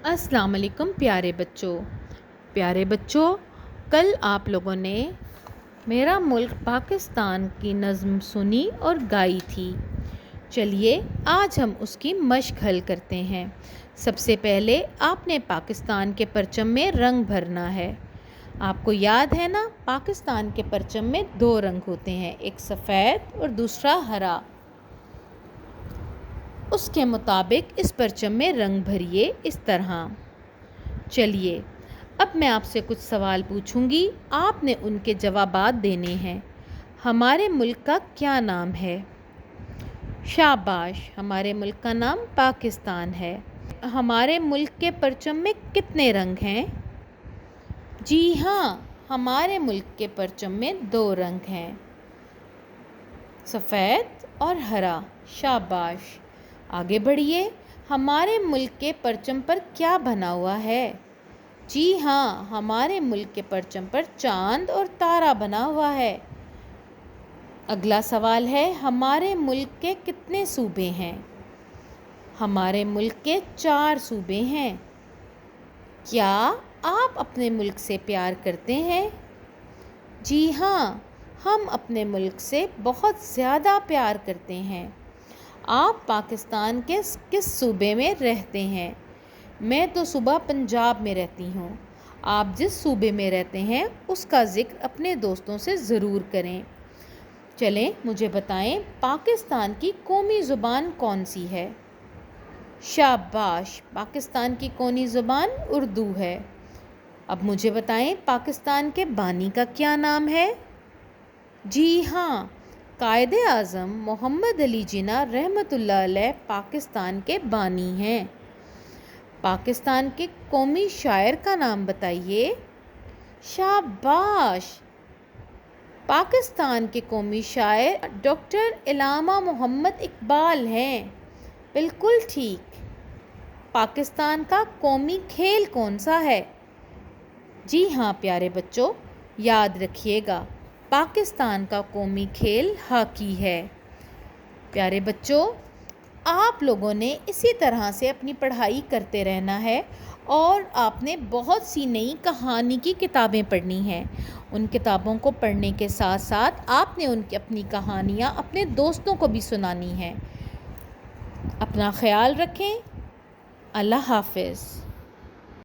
السلام علیکم پیارے بچوں، کل آپ لوگوں نے میرا ملک پاکستان کی نظم سنی اور گائی تھی۔ چلیے آج ہم اس کی مشق حل کرتے ہیں۔ سب سے پہلے آپ نے پاکستان کے پرچم میں رنگ بھرنا ہے۔ آپ کو یاد ہے نا، پاکستان کے پرچم میں 2 رنگ ہوتے ہیں، ایک سفید اور دوسرا ہرا۔ اس کے مطابق اس پرچم میں رنگ بھریے اس طرح۔ چلیے اب میں آپ سے کچھ سوال پوچھوں گی، آپ نے ان کے جوابات دینے ہیں۔ ہمارے ملک کا کیا نام ہے؟ شاباش، ہمارے ملک کا نام پاکستان ہے۔ ہمارے ملک کے پرچم میں کتنے رنگ ہیں؟ جی ہاں، ہمارے ملک کے پرچم میں 2 رنگ ہیں، سفید اور ہرا۔ شاباش، آگے بڑھیے۔ ہمارے ملک کے پرچم پر کیا بنا ہوا ہے؟ جی ہاں، ہمارے ملک کے پرچم پر چاند اور تارا بنا ہوا ہے۔ اگلا سوال ہے، ہمارے ملک کے کتنے صوبے ہیں؟ ہمارے ملک کے 4 صوبے ہیں۔ کیا آپ اپنے ملک سے پیار کرتے ہیں؟ جی ہاں، ہم اپنے ملک سے بہت زیادہ پیار کرتے ہیں۔ آپ پاکستان کے کس صوبے میں رہتے ہیں؟ میں تو صوبہ پنجاب میں رہتی ہوں۔ آپ جس صوبے میں رہتے ہیں اس کا ذکر اپنے دوستوں سے ضرور کریں۔ چلیں مجھے بتائیں، پاکستان کی قومی زبان کون سی ہے؟ شاباش، پاکستان کی قومی زبان اردو ہے۔ اب مجھے بتائیں، پاکستان کے بانی کا کیا نام ہے؟ جی ہاں، قائد اعظم محمد علی جناح رحمۃ اللہ علیہ پاکستان کے بانی ہیں۔ پاکستان کے قومی شاعر کا نام بتائیے۔ شاباش، پاکستان کے قومی شاعر ڈاکٹر علامہ محمد اقبال ہیں۔ بالکل ٹھیک۔ پاکستان کا قومی کھیل کون سا ہے؟ جی ہاں پیارے بچوں، یاد رکھیے گا، پاکستان کا قومی کھیل ہاکی ہے۔ پیارے بچوں، آپ لوگوں نے اسی طرح سے اپنی پڑھائی کرتے رہنا ہے اور آپ نے بہت سی نئی کہانی کی کتابیں پڑھنی ہیں۔ ان کتابوں کو پڑھنے کے ساتھ ساتھ آپ نے اپنی کہانیاں اپنے دوستوں کو بھی سنانی ہیں۔ اپنا خیال رکھیں۔ اللہ حافظ۔